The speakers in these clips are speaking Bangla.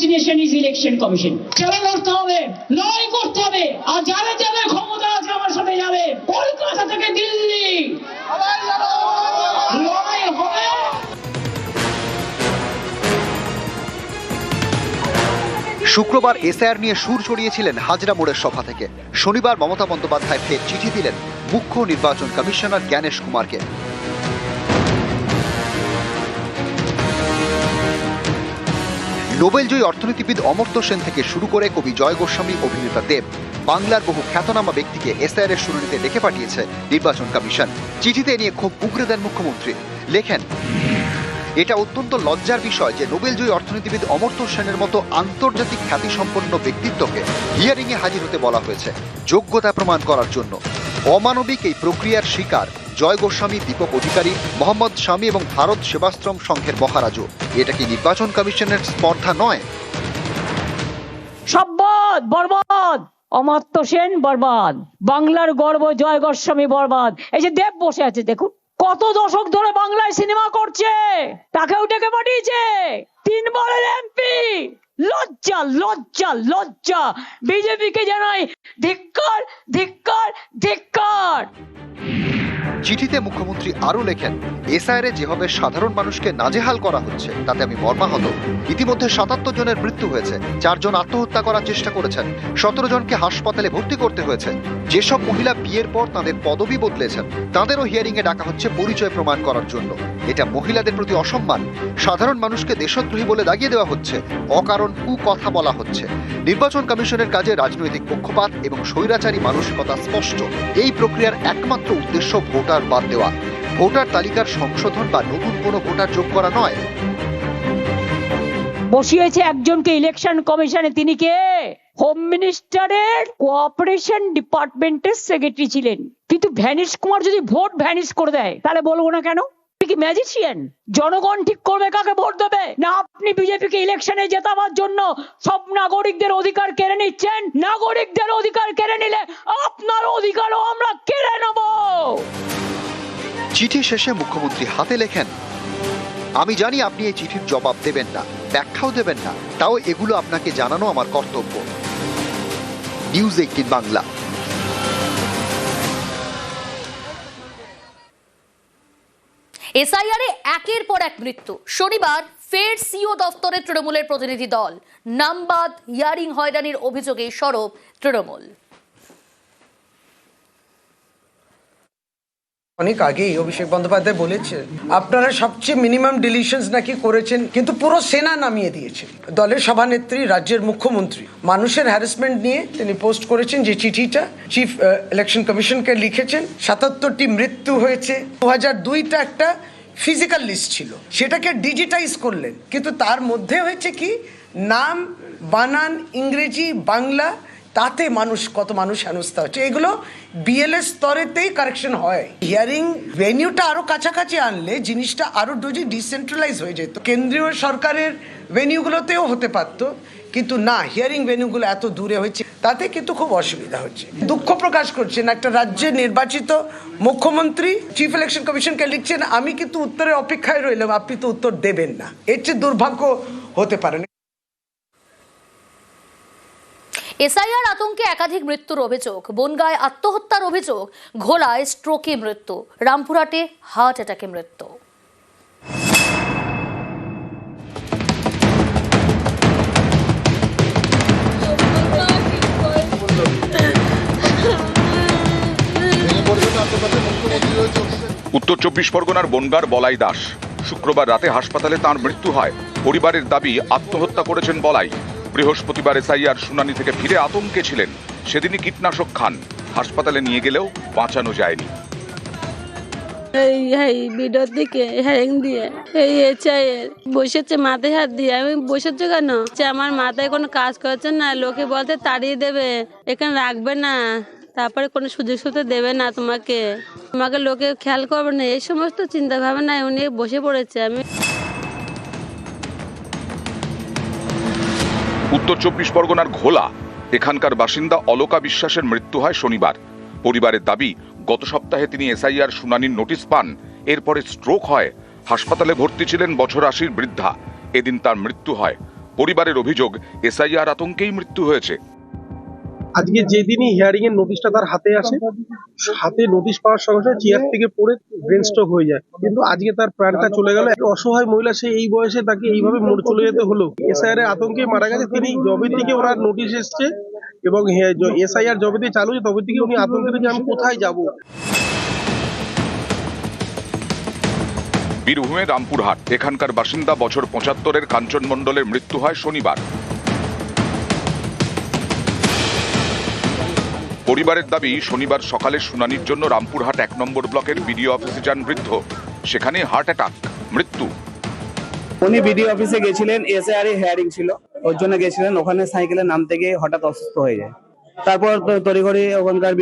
Destination is election commission. চেষ্টা করতে হবে, লড়াই করতে হবে, আর যারা যারা ক্ষমতা আছে আমার সাথে যাবে, কলকাতা থেকে দিল্লি লড়াই হবে। শুক্রবার এসআইআর নিয়ে সুর চড়িয়েছিলেন হাজরা মোড়ের সভা থেকে। শনিবার মমতা বন্দ্যোপাধ্যায় ফের চিঠি দিলেন মুখ্য নির্বাচন কমিশনার জ্ঞানেশ কুমারকে। নোবেলজয়ী অর্থনীতিবিদ অমর্ত্য সেন থেকে শুরু করে কবি জয় গোস্বামী, অভিনেতা দেব, বাংলার বহু খ্যাতনামা ব্যক্তিকে এসআইআর এর শুনানিতে ডেকে পাঠিয়েছে নির্বাচন কমিশন। চিঠিতে নিয়ে ক্ষোভ উগরে দেন মুখ্যমন্ত্রী। লেখেন, এটা অত্যন্ত লজ্জার বিষয় যে নোবেলজয়ী অর্থনীতিবিদ অমর্ত্য সেনের মতো আন্তর্জাতিক খ্যাতিসম্পন্ন ব্যক্তিত্বকে হিয়ারিং এ হাজির হতে বলা হয়েছে যোগ্যতা প্রমাণ করার জন্য। অমানবিক এই প্রক্রিয়ার শিকার জয় গোস্বামী, দীপক অধিকারী, মোহাম্মদ শামী এবং ভারত সেবাশ্রম সংঘের মহারাজও। এটা কি নির্বাচন কমিশনের স্পর্ধা নয়? সব্বদ বরবাদ, অমর্ত্য সেন বরবাদ, বাংলার গর্ব জয় গোস্বামী বরবাদ। এই যে দেব বসে আছে, দেখুন কত দশক ধরে বাংলায় সিনেমা করছে, তাকেও ডেকে পাঠিয়েছে, 3 বারের এমপি। লজ্জা লজ্জা লজ্জা। বিজেপিকে জানাই ধিক্কার ধিক্কার ধিক্কার। চিঠিতে মুখ্যমন্ত্রী আরও লেখেন, এসআইআর যেভাবে সাধারণ মানুষকে নাজেহাল করা হচ্ছে তাতে আমি মর্মাহত। ইতিমধ্যে 77 জনের মৃত্যু হয়েছে, 4 জন আত্মহত্যা করার চেষ্টা করেছেন, 17 জনকে হাসপাতালে ভর্তি করতে হয়েছে। যেসব মহিলা বিয়ের পর তাদের পদবি বদলেছেন তাদেরও হিয়ারিং এ ডাকা হচ্ছে পরিচয় প্রমাণ করার জন্য। এটা মহিলাদের প্রতি অসম্মান। সাধারণ মানুষকে দেশদ্রোহী বলে দাগিয়ে দেওয়া হচ্ছে, অকারণ কুকথা বলা হচ্ছে। নির্বাচন কমিশনের কাজে রাজনৈতিক পক্ষপাত এবং স্বৈরাচারী মানসিকতা স্পষ্ট। এই প্রক্রিয়ার একমাত্র উদ্দেশ্য ভোটার বাদ দেওয়া, ভোটার তালিকার সংশোধন বা নতুন কোনো ভোটার যোগ করা নয়। বসিয়েছে একজনকে ইলেকশন কমিশনে, তিনি কে? হোম মিনিস্টারের কোঅপারেশন ডিপার্টমেন্টের সেক্রেটারি ছিলেন। কিন্তু ভ্যানিশ কুমার যদি ভোট ভ্যানিশ করে দেয় তাহলে বলবো না কেন? কি ম্যাজিশিয়ান? জনগণ ঠিক করবে কাকে ভোট দেবে, না আপনি বিজেপিকে ইলেকশনে জেতাবার জন্য সব নাগরিকদের অধিকার কেড়ে নিচ্ছেন? নাগরিকদের অধিকার কেড়ে নিলে আপনার অধিকারও আমরা কেড়ে নেব। চিঠি শেষে মুখ্যমন্ত্রী হাতে লেখেন, আমি জানি আপনি এই চিঠির জবাব দেবেন না, ব্যাখ্যাও দেবেন না, তাও এগুলো আপনাকে জানানো আমার কর্তব্য। নিউজ 18 বাংলা। এসআইআরে একের পর এক মৃত্যু। শনিবার ফের সিও দফতরে তৃণমূলের প্রতিনিধি দল। নামবাদ হিয়ারিং হয়রানির অভিযোগে সরব তৃণমূল। অনেক আগেই অভিষেক বন্দ্যোপাধ্যায় বলেছে আপনারা সবচেয়ে মিনিমাম ডিলিশনস নাকি করেছেন, কিন্তু পুরো সেনা নামিয়ে দিয়েছেন। দলের সভানেত্রী, রাজ্যের মুখ্যমন্ত্রী মানুষের হ্যারাসমেন্ট নিয়ে তিনি পোস্ট করেছেন যে চিঠিটা চিফ ইলেকশন কমিশনকে লিখেছেন। 77টি মৃত্যু হয়েছে, 2002টা একটা ফিজিক্যাল লিস্ট ছিল, সেটাকে ডিজিটাইজ করলেন, কিন্তু তার মধ্যে হয়েছে কি নাম, বানান, ইংরেজি, বাংলা, তাতে কত মানুষ হেনস্থা হচ্ছে। এগুলো বিএলএস স্তরেতেই কারেকশন হয়। হিয়ারিং ভেনিউটা আরো কাছাকাছি আনলে জিনিসটা আরো ডিসেন্ট্রালাইজ হয়ে যেত। কেন্দ্রীয় সরকারের ভেনিউগুলোতেও হতে পারত, কিন্তু না, হিয়ারিং ভেনিউগুলো এত দূরে হয়েছে, তাতে কিন্তু খুব অসুবিধা হচ্ছে। দুঃখ প্রকাশ করছেন একটা রাজ্যে নির্বাচিত মুখ্যমন্ত্রী চিফ ইলেকশন কমিশনকে লিখছেন, আমি কিন্তু উত্তরের অপেক্ষায় রইলাম, আপনি তো উত্তর দেবেন না। এর চেয়ে দুর্ভাগ্য হতে পারে না। এসআইআর আতঙ্কে একাধিক মৃত্যুর অভিযোগ, বনগাঁয় আত্মহত্যার অভিযোগ, ঘোলায় স্ট্রোকে মৃত্যু, রামপুরহাটে হার্ট অ্যাটাকে মৃত্যু। উত্তর 24 পরগনার বনগাঁর বলাই দাস শুক্রবার রাতে হাসপাতালে তাঁর মৃত্যু হয়। পরিবারের দাবি আত্মহত্যা করেছেন বলাই। বৃহস্পতিবার এসআইআর শুনানি থেকে ফিরে আতঙ্কে ছিলেন। সেদিনই কীটনাশক খান, হাসপাতালে নিয়ে গেলেও বাঁচানো যায়নি। ভিডিওর দিকে হ্যাং দিয়ে বসেছে, মাথায় হাত দিয়ে। আমি বসেছে কেন? আমার মাথায় কোনো কাজ করছে না, লোকে বলতে তাড়িয়ে দেবে, এখানে রাখবে না, তারপরে কোনো সুযোগ সুবিধা দেবে না, তোমাকে লোকে খেয়াল করবে না, এই সমস্ত চিন্তা ভাবনায় উনি বসে পড়েছে। আমি উত্তর 24 পরগনার ঘোলা এখানকার বাসিন্দা অলকা বিশ্বাসের মৃত্যু হয় শনিবার। পরিবারের দাবি গত সপ্তাহে তিনি এসআইআর শুনানির নোটিশ পান, এরপরে স্ট্রোক হয়। হাসপাতালে ভর্তি ছিলেন বছর 80 বৃদ্ধা। এদিন তার মৃত্যু হয়। পরিবারের অভিযোগ এসআইআর আতঙ্কেই মৃত্যু হয়েছে। আজকে যেদিনই হিয়ারিং এর নোটিশটা তার হাতে আসে, হাতে নোটিশ পাওয়ার সঙ্গে সঙ্গে চেয়ার থেকে পড়ে ব্রেন স্ট্রোক হয়ে যায়, কিন্তু আজকে তার প্রাণটা চলে গেল। একটা অসহায় মহিলা, সে এই বয়সে তাকে এইভাবে চলে যেতে হলো। এসআইআর এর আতঙ্কে মারা গেছে। তিনি জবে থেকে ওনার নোটিশ এসছে এবং এসআইআর জবে থেকে চালু হয়েছে তবে থেকে উনি আতঙ্কে যে আমি কোথায় যাব। বীরভূমের রামপুরহাট এখানকার বাসিন্দা বছর ৭৫-এর কাঞ্চন মণ্ডলের মৃত্যু হয় শনিবার। পরিবারের দাবি, শনিবার সকালে শুনানির জন্য রামপুরহাট ১ নম্বর ব্লকের বিডিও অফিসে যান বৃদ্ধ। সেখানে হার্ট অ্যাটাক, মৃত্যু। উনি বিডিও অফিসে গেছিলেন, এসআইআর এর হিয়ারিং ছিল, ওর জন্য গেছিলেন। ওখানে সাইকেলে নামতে গিয়ে হঠাৎ অসুস্থ হয়ে যায়। তারপর তড়িঘড়ি ওখানকার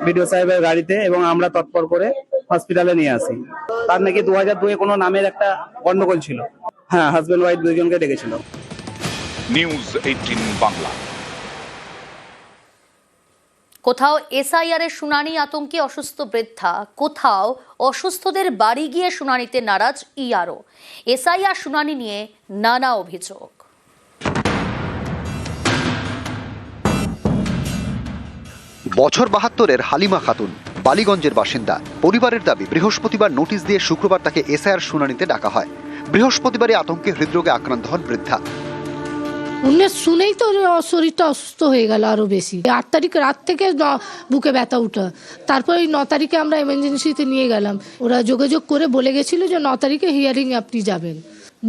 বিডিও সাহেবের গাড়িতে এবং আমরা তৎপর করে হসপিটালে নিয়ে আসি। তার নাকি 2002-এ কোনো নামের একটা গন্ডগোল ছিল। হ্যাঁ, হাজবেন্ড ওয়াইফ দুজনকে ডেকেছিল। নিউজ 18 বাংলা। কোথাও এসআইআর এর শুনানি আতঙ্কে অসুস্থ বৃদ্ধা, কোথাও অসুস্থদের বাড়ি গিয়ে শুনানিতে নারাজ ইআরও। এসআইআর শুনানি নিয়ে নানা অভিযোগ। বছর ৭২-এর হালিমা খাতুন বালিগঞ্জের বাসিন্দা। পরিবারের দাবি, বৃহস্পতিবার নোটিশ দিয়ে শুক্রবার তাকে এসআইআর শুনানিতে ডাকা হয়। বৃহস্পতিবারে আতঙ্কে হৃদরোগে আক্রান্ত হন বৃদ্ধা। উনি শুনেই তো শরীরটা অসুস্থ হয়ে গেল আরো বেশি। ৮ তারিখ রাত থেকে বুকে ব্যথা উঠা, তারপর ৯ তারিখে আমরা এমার্জেন্সিতে নিয়ে গেলাম। ওরা যোগাযোগ করে বলে গেছিল যে ৯ তারিখে হিয়ারিং আপনি যাবেন।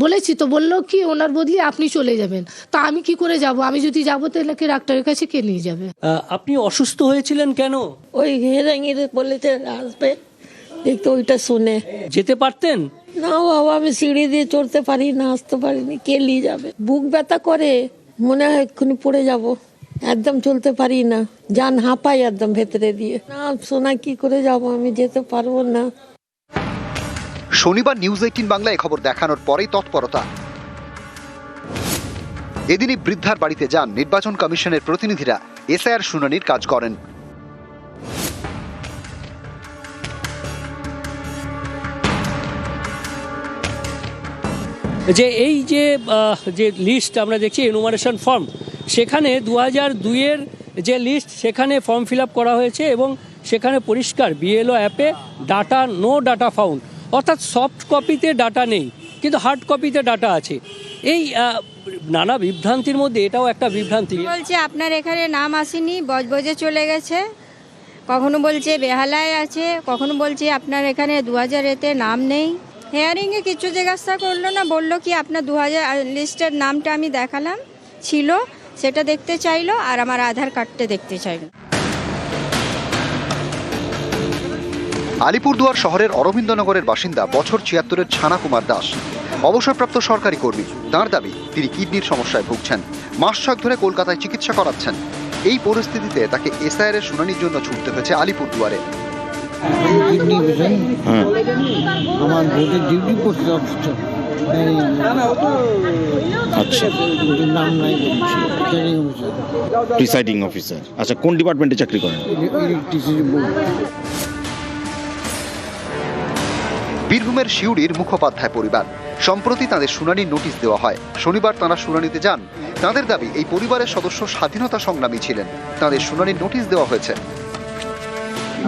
বলেছি তো, বললো কি ওনার বদলে আপনি চলে যাবেন। তা আমি কি করে যাব? আমি যদি যাবো তাহলে কি ডাক্তারের কাছে কে নিয়ে যাবে? আপনি অসুস্থ হয়েছিলেন কেন? ওই হিয়ারিং বলেছে আসবে দেখতে, ওইটা শুনে যেতে পারতেন না বাবা, আমি সিঁড়ি দিয়ে চড়তে পারি না, আসতে পারিনি, কে নিয়ে যাবে? বুক ব্যথা করে, মনে হয় এক্ষুনি পড়ে যাব, একদম চলতে পারি না, জান হাঁপাই একদম ভেতরে দিয়ে। না শোনা কি করে যাব, আমি যেতে পারবো না। শনিবার নিউজ 18 বাংলায় খবর দেখানোর পরেই তৎপরতা। এদিনই বৃদ্ধার বাড়িতে যান নির্বাচন কমিশনের প্রতিনিধিরা, এসআইআর শুনানির কাজ করেন। যে এই যে লিস্ট আমরা দেখছি এনুমারেশন ফর্ম, সেখানে 2002-এর যে লিস্ট সেখানে ফর্ম ফিল আপ করা হয়েছে এবং সেখানে পরিষ্কার বিএলও অ্যাপে ডাটা, নো ডাটা ফাউন্ড, অর্থাৎ সফট কপিতে ডাটা নেই কিন্তু হার্ড কপিতে ডাটা আছে। এই নানা বিভ্রান্তির মধ্যে এটাও একটা বিভ্রান্তি। বলছে আপনার এখানে নাম আসেনি, বজবজে চলে গেছে, কখনো বলছে বেহালায় আছে, কখনো বলছে আপনার এখানে 2000-এতে নাম নেই। হিয়ারিংয়ে কিছু জিজ্ঞাসা করলো না, বললো কি আপনার 2000 লিস্টের নামটা আমি দেখালাম ছিল, সেটা দেখতে চাইলো, আর আমার আধার কার্ডটা দেখতে চাইলো। আলিপুরদুয়ার শহরের অরবিন্দনগরের বাসিন্দা বছর ৭৬-এর ছানা কুমার দাস, অবসরপ্রাপ্ত সরকারি কর্মী। তাঁর দাবি, তিনি কিডনির সমস্যায় ভুগছেন, মাস ৬ ধরে কলকাতায় চিকিৎসা করাচ্ছেন। এই পরিস্থিতিতে তাকে এসআইআর এর শুনানির জন্য ছুটতে হয়েছে আলিপুরদুয়ারে। আমার ভোটের ডিউটি করতে হচ্ছে, নাম নাই, প্রিসাইডিং অফিসার। আচ্ছা, কোন ডিপার্টমেন্টে চাকরি করেন? বীরভূমের শিউড়ির মুখোপাধ্যায় পরিবার। সম্প্রতি তাদের শুনানির নোটিশ দেওয়া হয়। শনিবার তারা শুনানিতে যান। তাদের দাবি, এই পরিবারের সদস্য স্বাধীনতা সংগ্রামী ছিলেন। তাদের শুনানির নোটিশ দেওয়া হয়েছে।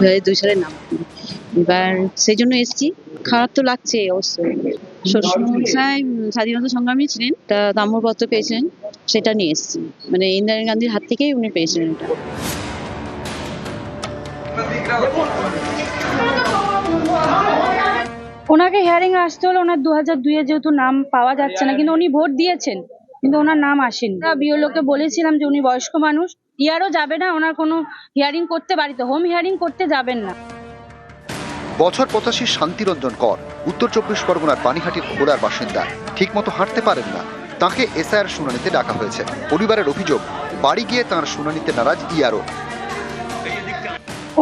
2002 সালের নাম, এবার সেই জন্য এসেছি। খারাপ তো লাগছে অবশ্যই। শ্বশুরমশাই স্বাধীনতা সংগ্রামী ছিলেন, তা তাম্রপত্র পেয়েছিলেন, সেটা নিয়ে এসেছি। মানে ইন্দিরা গান্ধীর হাত থেকেই উনি পেয়েছিলেন এটা। ওনাকে হিয়ারিং আসতে হলো, ওনার 2002-এ যেহেতু নাম পাওয়া যাচ্ছে না, কিন্তু উনি ভোট দিয়েছেন, কিন্তু ওনার নাম আসেনি। বিএলওকে বলেছিলাম যে উনি বয়স্ক মানুষ, ইয়ারও যাবে না, ওনার কোনো হিয়ারিং করতে, বাড়িতে হোম হিয়ারিং করতে যাবেন না। বছর 85 শান্তিরঞ্জন কর উত্তর 24 পরগনার পানিহাটির খোলার বাসিন্দা। ঠিকমতো হাঁটতে পারেন না, তাকে এসআইআর শুনানিতে ডাকা হয়েছে। পরিবারের অভিযোগ, বাড়ি গিয়ে তাঁর শুনানিতে নারাজ ইআরও।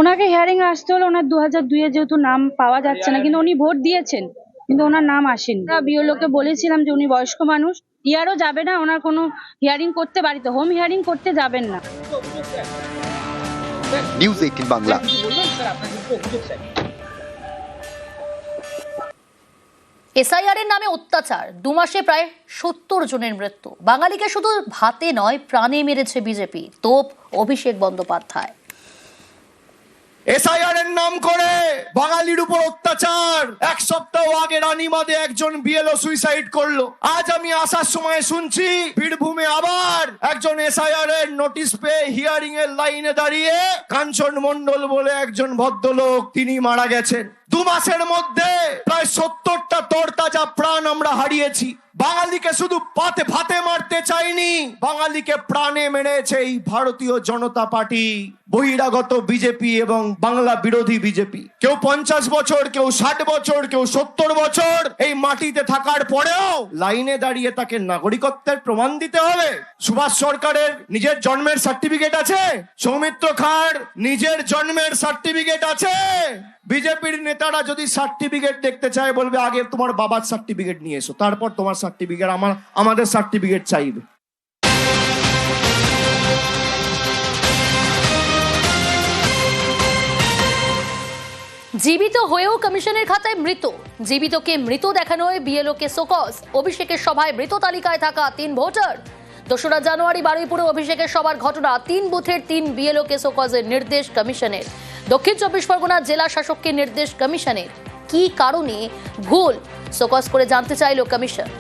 ওনাকে হিয়ারিং আসতে হলো, ওনার 2002-এ যেহেতু নাম পাওয়া যাচ্ছে না, কিন্তু উনি ভোট দিয়েছেন, কিন্তু ওনার নাম আসেনি। বিএলওকে বলেছিলাম যে উনি বয়স্ক মানুষ, ইয়ারও যাবে না, ওনার কোনো হিয়ারিং করতে, বাড়িতে হোম হিয়ারিং করতে যাবেন না। নিউজ 18 বাংলা। এসআইআর এর নামে অত্যাচার, 2 মাসে প্রায় 70 জনের মৃত্যু। বাঙালিকে শুধু ভাতে নয় প্রাণে মেরেছে বিজেপি, তোপ অভিষেক বন্দ্যোপাধ্যায়। এসআইআর এর নাম করে বাঙালির উপর অত্যাচার। এক সপ্তাহ আগে রানীমাদে একজন বিএলও সুইসাইড করলো। আজ আমি আসার সময় শুনছি বীরভূমে আবার একজন এসআইআর এর নোটিশ পেয়ে হিয়ারিং এর লাইনে দাঁড়িয়ে কাঞ্চন মণ্ডল বলে একজন ভদ্রলোক, তিনি মারা গেছেন। 2 মাসের মধ্যে প্রায় 70টা তরতাজা প্রাণ আমরা হারিয়েছি। বাঙালিকে শুধু ভাতে মারতে চাইনি, বাঙালিকে প্রাণে মেরেছে এই ভারতীয় জনতা পার্টি, বহিরাগত বিজেপি এবং বাংলা বিরোধী বিজেপি। কেউ 50 বছর, কেউ 60 বছর, কেউ 70 বছর এই মাটিতে থাকার পরেও লাইনে দাঁড়িয়ে তাকে নাগরিকত্বের প্রমাণ দিতে হবে। সুভাষ সরকারের নিজের জন্মের সার্টিফিকেট আছে, সৌমিত্র খাঁর নিজের জন্মের সার্টিফিকেট আছে। বিজেপির নেতারা যদি সার্টিফিকেট দেখতে চায় বলবে আগে তোমার বাবার সার্টিফিকেট নিয়ে এসো, তারপর তোমার সার্টিফিকেট, আমাদের সার্টিফিকেট চাইবে। জীবিত হয়েও কমিশনের খাতায় মৃত, জীবিতকে মৃত দেখানোয় বিএলওকে শোকজ। অভিষেকের সভায় মৃত তালিকায় থাকা 3 ভোটার। 2রা জানুয়ারি বারুইপুরে অভিষেকের সভার ঘটনা, 3 বুথের 3 বিএলওকে শোকজের নির্দেশ কমিশনের। দক্ষিণ 24 পরগনা জেলা শাসককে নির্দেশ কমিশনের। কি কারণে ভুল শোকজ করে জানতে চাইল কমিশন।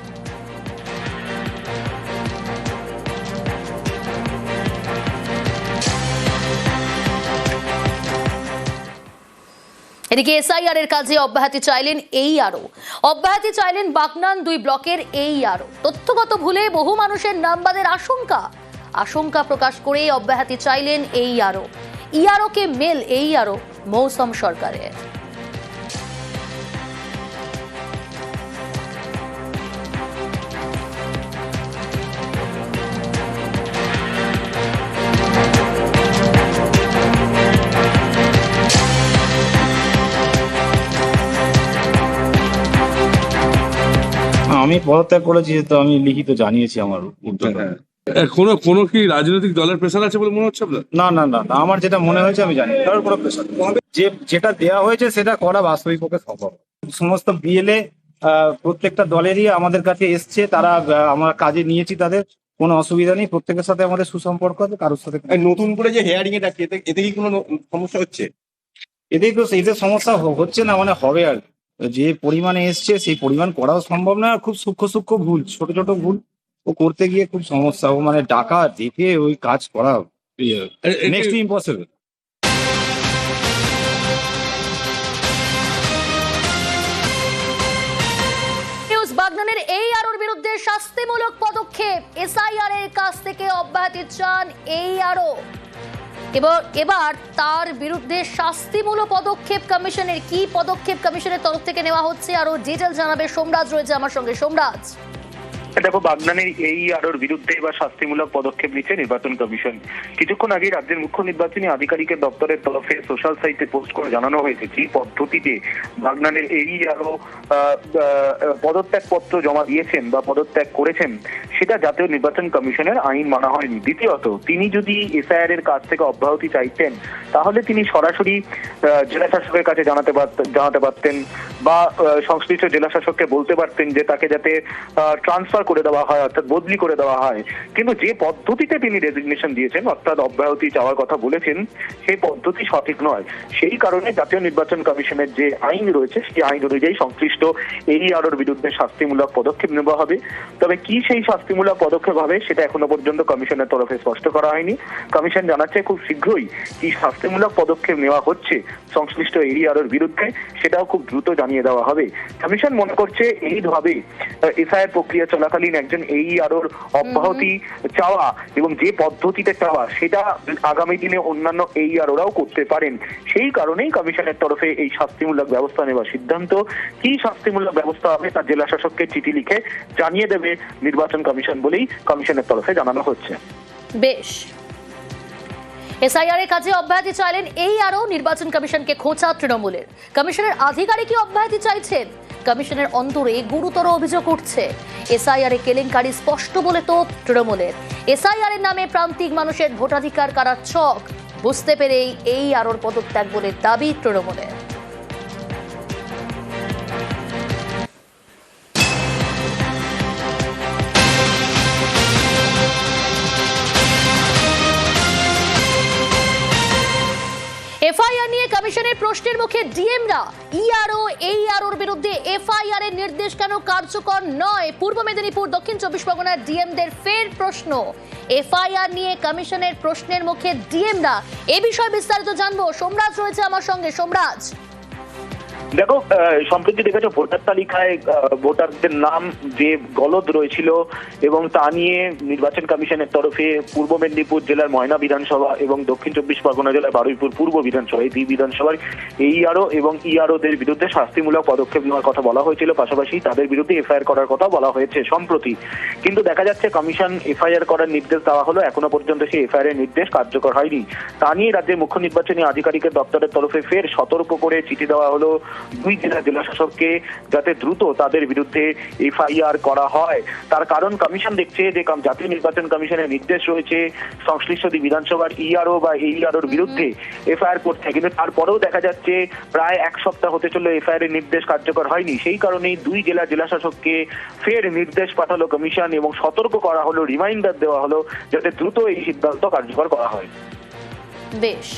এদিকে এসআইআর এর কাজে অব্যাহতি চাইলেন এইআরও। অব্যাহতি চাইলেন বাগনান 2 ব্লকের এইআরও। তথ্যগত ভুলে বহু মানুষের নাম বাদের আশঙ্কা প্রকাশ করে অব্যাহতি চাইলেন এইআরও। ইআরও কে মেল এইআরও মৌসম সরকারের। আমি পদত্যাগ করেছি, তো আমি লিখিত জানিয়েছি আমার উদ্যোগে। কোনো কি রাজনৈতিক দলের প্রেসার আছে বলে মনে হচ্ছে আপনার? না না না না, আমার যেটা মনে হয়েছে আমি জানি, কারোর কোনো প্রেসার যেটা দেওয়া হয়েছে সেটা করা বাস্তবিক পক্ষে সম্ভব। সমস্ত বিএলএ প্রত্যেকটা দলেরই আমাদের কাছে এসছে, তারা আমরা কাজে নিয়েছি, তাদের কোনো অসুবিধা নেই, প্রত্যেকের সাথে আমাদের সুসম্পর্ক আছে, কারোর সাথে। নতুন করে যে হেয়ারিং এ ডাকি, এতে কি কোনো সমস্যা হচ্ছে? এতে সমস্যা হচ্ছে না, মানে হবে আর যে পরিমাণে এসছে সেই পরিমাণ করাও সম্ভব না। খুব সূক্ষ্ম ভুল, ছোট ছোট ভুল ও করতে গিয়ে খুব সমস্যা, ও মানে ডাকা দেখে ওই কাজ করা নেক্সট টু ইম্পসিবল। বাগনানের এইআরওর বিরুদ্ধে শাস্তিমূলক পদক্ষেপ, এসআইআর এর কাছ থেকে অব্যাহতি চান এইআরও। এবার তার বিরুদ্ধে শাস্তিমূলক পদক্ষেপ কমিশনের। কি পদক্ষেপ কমিশনের তরফ থেকে নেওয়া হচ্ছে আরো ডিটেল জানাবে সোমরাজ, রয়েছে আমার সঙ্গে। সোমরাজ, দেখো, বাগনানের এইআরওর বিরুদ্ধে এবার শাস্তিমূলক পদক্ষেপ নিচ্ছে নির্বাচন কমিশন। কিছুক্ষণ আগে রাজ্যের মুখ্য নির্বাচনী আধিকারিকের দপ্তরের তরফে সোশ্যাল সাইটে পোস্ট করে জানানো হয়েছে যে পদ্ধতিতে বাগনানের এইআরও পদত্যাগপত্র জমা দিয়েছেন বা পদত্যাগ করেছেন সেটা জাতীয় নির্বাচন কমিশনের আইন মানা হয়নি। দ্বিতীয়ত, তিনি যদি এসআইআর এর কাছ থেকে অব্যাহতি চাইতেন তাহলে তিনি সরাসরি জেলা শাসকের কাছে জানাতে পারতেন বা সংশ্লিষ্ট জেলা শাসককে বলতে পারতেন যে তাকে যাতে ট্রান্সফার করে দেওয়া হয়, অর্থাৎ বদলি করে দেওয়া হয়। কিন্তু যে পদ্ধতিতে তিনি রেজিগনেশন দিয়েছেন, অর্থাৎ অব্যাহতি চাওয়ার কথা বলেছেন, সেই পদ্ধতি সঠিক নয়। সেই কারণে জাতীয় নির্বাচন কমিশনের যে আইন রয়েছে সেই আইন অনুযায়ী সংশ্লিষ্ট এইআরওর বিরুদ্ধে শাস্তিমূলক পদক্ষেপ নেওয়া হবে। তবে কি সেই শাস্তিমূলক পদক্ষেপ হবে সেটা এখনো পর্যন্ত কমিশনের তরফে স্পষ্ট করা হয়নি। কমিশন জানাচ্ছে খুব শীঘ্রই কি শাস্তিমূলক পদক্ষেপ নেওয়া হচ্ছে সংশ্লিষ্ট এইআরওর বিরুদ্ধে সেটাও খুব দ্রুত জানিয়ে দেওয়া হবে। কমিশন মনে করছে এইভাবে এসআইআর প্রক্রিয়া চলাকালীন একজন এইআরওর অব্যাহতি চাওয়া এবং যে পদ্ধতিতে চাওয়া সেটা আগামী দিনে অন্যান্য এইআরওরাও করতে পারেন। সেই কারণেই কমিশনের তরফে এই শাস্তিমূলক ব্যবস্থা নেওয়ার সিদ্ধান্ত। কি শাস্তিমূলক ব্যবস্থা হবে তা জেলা শাসককে চিঠি লিখে জানিয়ে দেবে নির্বাচন কমিশন বলেই কমিশনের তরফে জানানো হচ্ছে। বেশ, এসআইআর এর কাজে অব্যাহতি চাইলেন এইআরও। নির্বাচন কমিশনকে খোঁচা তৃণমূলের। কমিশনের আধিকারিকই অব্যাহতি চাইছেন। কমিশনের অন্তরে গুরুতর অভিযোগ উঠছে। এসআইআর এ কেলেঙ্কারি স্পষ্ট বলে তোপ তৃণমূলের। এসআইআর এর নামে প্রান্তিক মানুষের ভোটাধিকার কারার ছক বুঝতে পেরেই এইআরওর পদত্যাগ বলে দাবি তৃণমূলের। এফআইআর নিয়ে কমিশনের প্রশ্নের মুখে ডিএমরা। ইআরও এইআরওর বিরুদ্ধে এফআইআর এর নির্দেশ কেন কার্যকর নয়? পূর্ব মেদিনীপুর দক্ষিণ 24 পরগনার ডিএমদের ফের প্রশ্ন। এফআইআর নিয়ে কমিশনের প্রশ্নের মুখে ডিএমরা। এ বিষয়ে বিস্তারিত জানবো, সোমরাজ রয়েছে আমার সঙ্গে। সোমরাজ, দেখো, সম্প্রতি দেখেছো ভোটার তালিকায় ভোটারদের নাম যে গলদ রয়েছিল এবং তা নিয়ে নির্বাচন কমিশনের তরফে পূর্ব মেদিনীপুর জেলার ময়না বিধানসভা এবং দক্ষিণ 24 পরগনা জেলার বারুইপুর পূর্ব বিধানসভা, এই দুই বিধানসভার এইআরও এবং ইআরওদের বিরুদ্ধে শাস্তিমূলক পদক্ষেপ নেওয়ার কথা বলা হয়েছিল, পাশাপাশি তাদের বিরুদ্ধে এফআইআর করার কথা বলা হয়েছে সম্প্রতি। কিন্তু দেখা যাচ্ছে কমিশন এফআইআর করার নির্দেশ দেওয়া হলো, এখনো পর্যন্ত সেই এফআইআর এর নির্দেশ কার্যকর হয়নি। তা নিয়ে রাজ্যের মুখ্য নির্বাচনী আধিকারিকের দপ্তরের তরফে ফের সতর্ক করে চিঠি দেওয়া হলো দুই জেলা শাসককে, যাতে দ্রুত তাদের বিরুদ্ধে এফআইআর করা হয়। তার কারণ কমিশন দেখছে যে জাতীয় নির্বাচন কমিশনের নির্দেশ রয়েছে সংশ্লিষ্ট বিধানসভার ইআরও বা এইআরওর বিরুদ্ধে এফআইআর করতে, কিন্তু তারপরেও দেখা যাচ্ছে প্রায় এক সপ্তাহ হতে চললো এফআইআর এর নির্দেশ কার্যকর হয়নি। সেই কারণেই দুই জেলা শাসককে ফের নির্দেশ পাঠালো কমিশন এবং সতর্ক করা হলো, রিমাইন্ডার দেওয়া হলো যাতে দ্রুত এই সিদ্ধান্ত কার্যকর করা হয়। বেশ,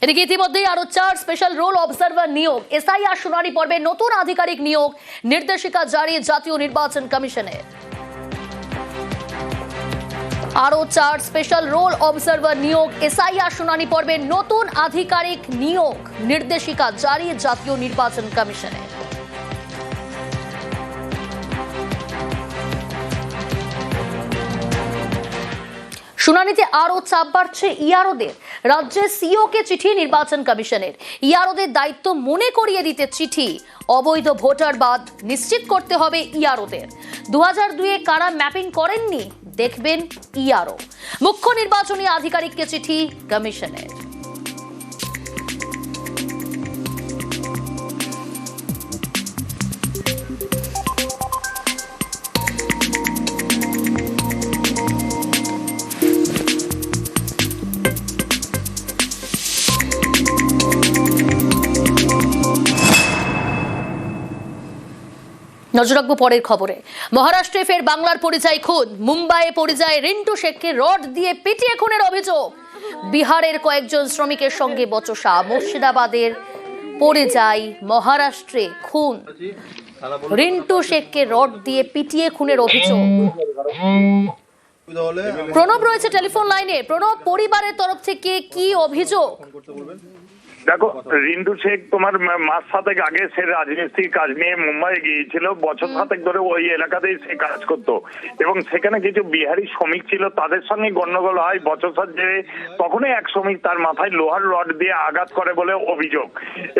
এদিকে ইতিমধ্যেই আরো 4 স্পেশাল রোল অবজারভার নিয়োগ। এসআইআর শুনানি পর্বে নতুন আধিকারিক নিয়োগ, নির্দেশিকা জারি জাতীয় নির্বাচন কমিশনের। আরো 4 স্পেশাল রোল অবজারভার নিয়োগ, এসআইআর শুনানি পর্বে নতুন আধিকারিক নিয়োগ, নির্দেশিকা জারি জাতীয় নির্বাচন কমিশনের। শুনানিতে আরো চাপ বাড়ছে ইআরওদের। রাজ্যের সিও কে চিঠি নির্বাচন কমিশনের। ইআরওদের দায়িত্ব মনে করিয়ে দিতে চিঠি। অবৈধ ভোটার বাদ নিশ্চিত করতে হবে ইআরওদের। 2002-এ কারা ম্যাপিং করেননি দেখবেন ইআরও। মুখ্য নির্বাচনী আধিকারিককে চিঠি কমিশনের। নজর রাখবো পরের খবরে। মহারাষ্ট্রে ফের বাংলার পরিযায়ী খুন। মুম্বাইয়ে পরিযায়ী রিন্টু শেখকে রড দিয়ে পিটিয়ে খুনের অভিযোগ। বিহারের কয়েকজন শ্রমিকের সঙ্গে বচসা। মুর্শিদাবাদের পরিযায়ী মহারাষ্ট্রে খুন। রিন্টু শেখকে রড দিয়ে পিটিয়ে খুনের অভিযোগ। প্রণব রয়েছে টেলিফোন লাইনে। প্রণব, পরিবারের তরফ থেকে কি অভিযোগ? দেখো, রিন্টু শেখ তোমার মাস 7 আগে সে রাজমিস্ত্রি কাজ নিয়ে মুম্বাই গিয়েছিল। বছর 7 ধরে ওই এলাকাতেই সে কাজ করতো এবং সেখানে কিছু বিহারি শ্রমিক ছিল, তাদের সঙ্গে গন্ডগোল হয় বছর যে তখনই এক শ্রমিক তার মাথায় লোহার রড দিয়ে আঘাত করে বলে অভিযোগ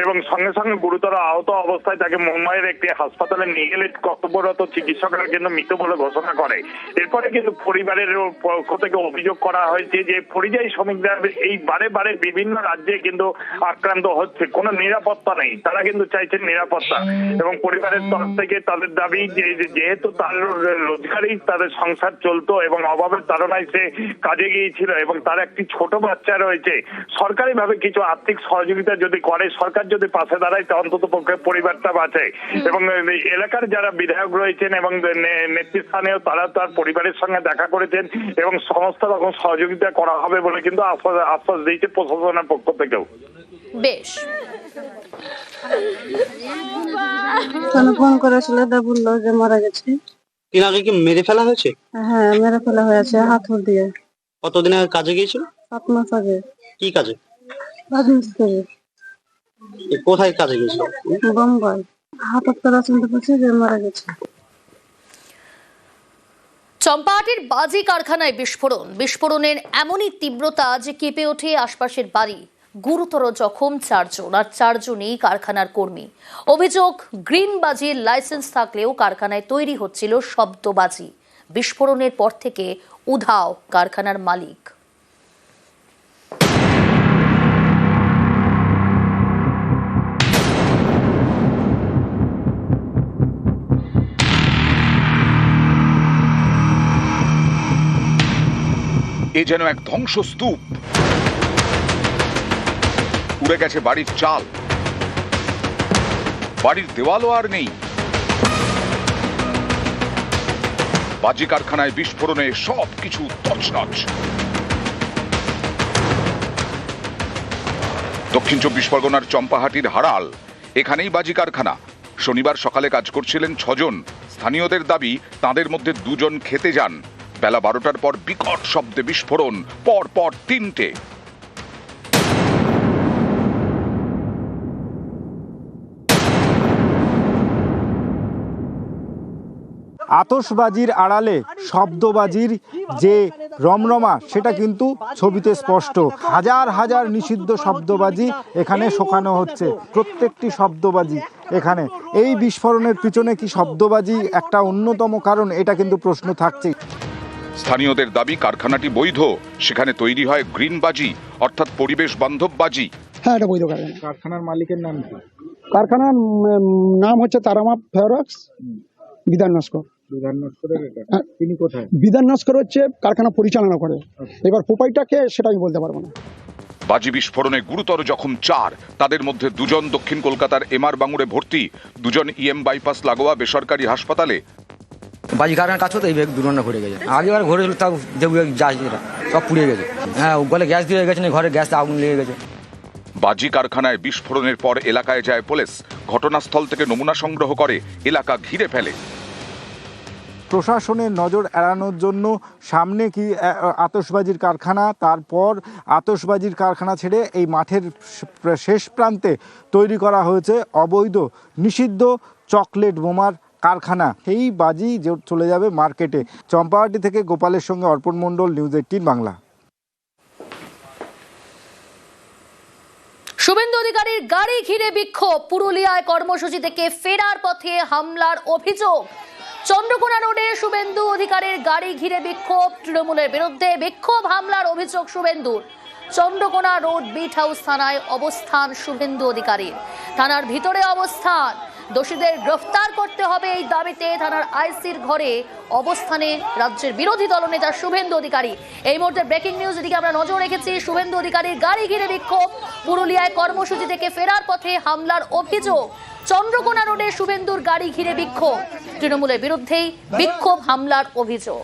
এবং সঙ্গে সঙ্গে গুরুতর আহত অবস্থায় তাকে মুম্বাইয়ের একটি হাসপাতালে নিয়ে গেলে কর্তব্যরত চিকিৎসকরা কিন্তু মৃত বলে ঘোষণা করে। এরপরে কিন্তু পরিবারের পক্ষ থেকে অভিযোগ করা হয়েছে যে পরিযায়ী শ্রমিকরা এই বারে বিভিন্ন রাজ্যে কিন্তু আক্রান্ত হচ্ছে, কোনো নিরাপত্তা নেই। তারা কিন্তু চাইছেন নিরাপত্তা এবং পরিবারের তরফ থেকে তাদের দাবি যে যেহেতু তার রোজগারেই তাদের সংসার চলতো এবং অভাবের তাড়নায় সে কাজে গিয়েছিল এবং তার একটি ছোট বাচ্চা রয়েছে, সরকারি ভাবে কিছু আর্থিক সহযোগিতা যদি করে, সরকার যদি পাশে দাঁড়ায়, তা অন্তত পক্ষে পরিবারটা বাঁচে। এবং এলাকার যারা বিধায়ক রয়েছেন এবং নেতৃস্থানীয় তারা তার পরিবারের সঙ্গে দেখা করেছেন এবং সমস্ত রকম সহযোগিতা করা হবে বলে কিন্তু আশ্বাস দিয়েছে প্রশাসনের পক্ষ থেকেও। বেশ, ফোন করেছিল, বললো যে মারা গেছে। তিনাকে কি মেরে ফেলা হয়েছে? হ্যাঁ, মেরে ফেলা হয়েছে হাতুড় দিয়ে। কতদিন আগে কাজে গিয়েছিল? 7 মাস আগে। কি কাজে? রাজমিস্ত্রি। কোথায় কাজে গিয়েছিল? বোম্বাই। হাতের তলা শুনতে পাচ্ছি যে মারা গেছে। চম্পাহাটির বাজি কারখানায় বিস্ফোরণের এমনই তীব্রতা যে কেঁপে ওঠে আশপাশের বাড়ি। গুরুতর জখম 4 জন, আর 4 জনই কারখানার কর্মী। অভিযোগ, গ্রিন বাজির লাইসেন্স থাকলেও কারখানায় তৈরি হচ্ছিল শব্দবাজি। বিস্ফোরণের পর থেকে উধাও কারখানার মালিক। এ যেন এক ধ্বংসস্তূপ। উড়ে গেছে বাড়ির চাল, বাড়ির দেওয়ালও আর নেই। বাজি কারখানায় বিস্ফোরণে সবকিছু তছনছ। দক্ষিণ 24 পরগনার চম্পাহাটির হারাল, এখানেই বাজি কারখানা। শনিবার সকালে কাজ করছিলেন 6 জন। স্থানীয়দের দাবি, তাদের মধ্যে 2 জন খেতে যান। বেলা 12টার পর বিকট শব্দে বিস্ফোরণ, পর পর 3টে। আতশবাজির আড়ালে শব্দবাজির যে রমরমা সেটা কিন্তু ছবিতে স্পষ্ট। হাজার হাজার নিষিদ্ধ শব্দবাজি এখানে শোকানো হচ্ছে, প্রত্যেকটি শব্দবাজি এখানে। এই বিস্ফোরণের পিছনে কি শব্দবাজি একটা অন্যতম কারণ, এটা কিন্তু প্রশ্ন থাকছে। স্থানীয়দের দাবি, কারখানাটি বৈধ, সেখানে তৈরি হয় গ্রিন বাজি, অর্থাৎ পরিবেশ বান্ধব বাজি। হ্যাঁ, এটা বৈধ কারখানা। কারখানার মালিকের নাম কি? কারখানার নাম হচ্ছে তারামা ফেরক্স বিধান নস্কর। তিনি কোথায়? বিধান নস্কর হচ্ছে কারখানা পরিচালনা করে। এবার পোপাইটাকে সেটা আমি বলতে পারবো না। বাজি বিস্ফোরণে গুরুতর জখম 4, তাদের মধ্যে 2 জন দক্ষিণ কলকাতার এমআর বাঙুরে ভর্তি, 2 জন ইএম বাইপাস লাগোয়া বেসরকারি হাসপাতালে। বাজি কারখানার কাজ করতে এই দুর্ঘটনা ঘটে গেছে। আগেবার ঘটেছিল, তাও গ্যাস সব পুড়িয়ে গেছে। হ্যাঁ, বলে গ্যাস দিয়ে গেছে, ঘরে গ্যাস আগুন লেগে গেছে। বাজি কারখানায় বিস্ফোরণের পর এলাকায় যায় পুলিশ। ঘটনাস্থল থেকে নমুনা সংগ্রহ করে, এলাকা ঘিরে ফেলে। প্রশাসনের নজর এড়ানোর জন্য সামনে কি আতশবাজির কারখানা, তারপর আতশবাজির কারখানা ছেড়ে এই মাঠের শেষ প্রান্তে তৈরি করা হয়েছে অবৈধ নিষিদ্ধ চকলেট বোমার কারখানা। এই বাজি চলে যাবে মার্কেটে। চম্পাহাটি থেকে গোপালের সঙ্গে অর্পণ মণ্ডল, নিউজ 18 বাংলা। শুভেন্দু অধিকারীর গাড়ি ঘিরে বিক্ষোভ, পুরুলিয়ায় কর্মসূচি থেকে ফেরার পথে হামলার অভিযোগ। চন্দ্রকোনা রোডে শুভেন্দু অধিকারীর গাড়ি ঘিরে বিক্ষোভ, তৃণমূলের বিরুদ্ধে বিক্ষোভ হামলার অভিযোগ শুভেন্দুর। চন্দ্রকোনা রোড বিট হাউস থানায় অবস্থান শুভেন্দু অধিকারীর। থানার ভিতরে অবস্থান, দোষীদের গ্রেফতার করতে হবে এই দাবিতে থানার আইসির ঘরে অবস্থানে রাজ্যের বিরোধী দলনেতা শুভেন্দু অধিকারী। এই মুহূর্তে ব্রেকিং নিউজ, এদিকে আমরা নজর রেখেছি। শুভেন্দু অধিকারীর গাড়ি ঘিরে বিক্ষোভ, পুরুলিয়ায় কর্মসূচি থেকে ফেরার পথে হামলার অভিযোগ। চন্দ্রকোনা রোডে শুভেন্দুর গাড়ি ঘিরে বিক্ষোভ, তৃণমূলের বিরুদ্ধেই বিক্ষোভ হামলার অভিযোগ।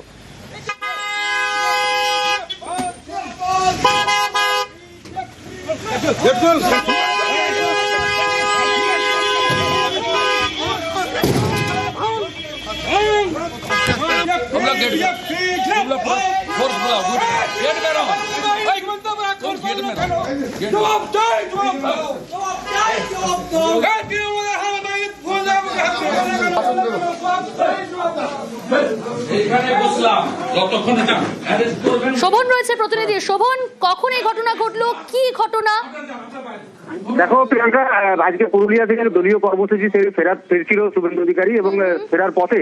শোভন রয়েছে প্রতিনিধি। শোভন, কখন এই ঘটনা ঘটলো, কি ঘটনা? দেখো প্রিয়াঙ্কা, আজকে পুরুলিয়া থেকে দলীয় কর্মসূচি ফেরছিল শুভেন্দু অধিকারী এবং ফেরার পথে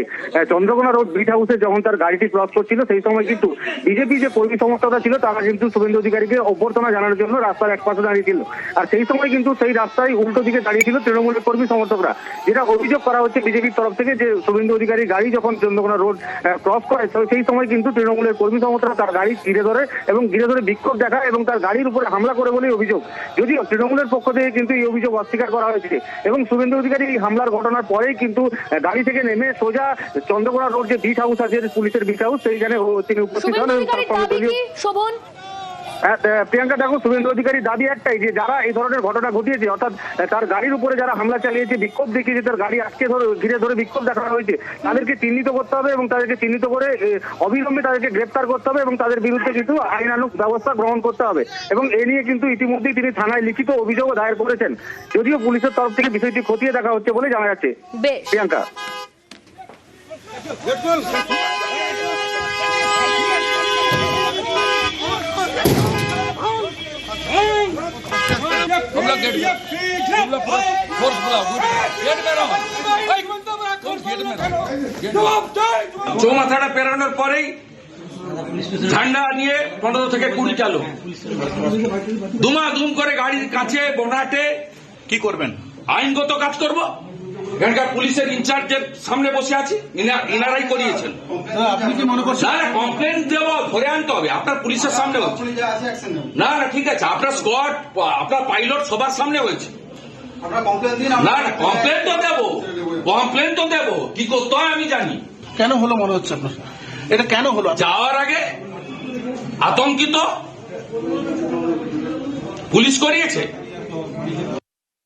চন্দ্রকোনা রোড বিট হাউসে যখন তার গাড়িটি ক্রস করছিল, সেই সময় কিন্তু বিজেপি যে কর্মী সমর্থকরা ছিল তারা কিন্তু শুভেন্দু অধিকারীকে অভ্যর্থনা জানানোর জন্য রাস্তার এক পাশে দাঁড়িয়েছিল। আর সেই সময় কিন্তু সেই রাস্তায় উল্টো দিকে দাঁড়িয়েছিল তৃণমূলের কর্মী সমর্থকরা। যেটা অভিযোগ করা হচ্ছে বিজেপির তরফ থেকে, যে শুভেন্দু অধিকারীর গাড়ি যখন চন্দ্রকোনা রোড ক্রস করে সেই সময় কিন্তু তৃণমূলের কর্মী সমর্থকরা তার গাড়ি ঘিরে ধরে এবং ঘিরে ধরে বিক্ষোভ দেখায় এবং তার গাড়ির উপরে হামলা করে বলেই অভিযোগ। যদিও তৃণমূলের পক্ষ থেকে কিন্তু এই অভিযোগ অস্বীকার করা হয়েছে এবং শুভেন্দু অধিকারী এই হামলার ঘটনার পরেই কিন্তু গাড়ি থেকে নেমে সোজা চন্দ্রকোনা রোড যে বিট হাউস আছে, পুলিশের বিট হাউস, সেইখানে তিনি উপস্থিত হন। প্রিয়াঙ্কা, দেখো শুভেন্দু অধিকারীর দাবি একটাই, যে যারা এই ধরনের ঘটনা ঘটিয়েছে, অর্থাৎ তার গাড়ির উপরে যারা হামলা চালিয়েছে, বিক্ষোভ দেখিয়েছে, তার গাড়ি আটকে ঘিরে ধরে বিক্ষোভ দেখানো হয়েছে, তাদেরকে চিহ্নিত করতে হবে এবং তাদেরকে চিহ্নিত করে অবিলম্বে তাদেরকে গ্রেপ্তার করতে হবে এবং তাদের বিরুদ্ধে কিন্তু আইনানুগ ব্যবস্থা গ্রহণ করতে হবে। এবং এ নিয়ে কিন্তু ইতিমধ্যেই তিনি থানায় লিখিত অভিযোগও দায়ের করেছেন, যদিও পুলিশের তরফ থেকে বিষয়টি খতিয়ে দেখা হচ্ছে বলে জানা যাচ্ছে। প্রিয়াঙ্কা, চৌমাথাটা পেরানোর পরেই ঝান্ডা নিয়ে 15 থেকে 20 চালু দুমাদুম করে গাড়ির কাছে বনাটে কি করবেন? আইনগত কাজ করব। এখানকার পুলিশের ইনচার্জের সামনে বসে আছি, ইনারাই করিয়েছেন। আপনি কি মনে করছেন? না, কমপ্লেন দেব, ধরে আনতে হবে। আপনার পুলিশের সামনে হচ্ছে না, না ঠিক আছে, আপনার স্কোয়াড, আপনার পাইলট সবার সামনে হয়েছে। না না, কমপ্লেন তো দেবো, কমপ্লেন তো দেবো। কি করতে হয় আমি জানি। কেন হলো মনে হচ্ছে আপনার? এটা কেন হলো? যাওয়ার আগে আতঙ্কিত পুলিশ করিয়েছে, তো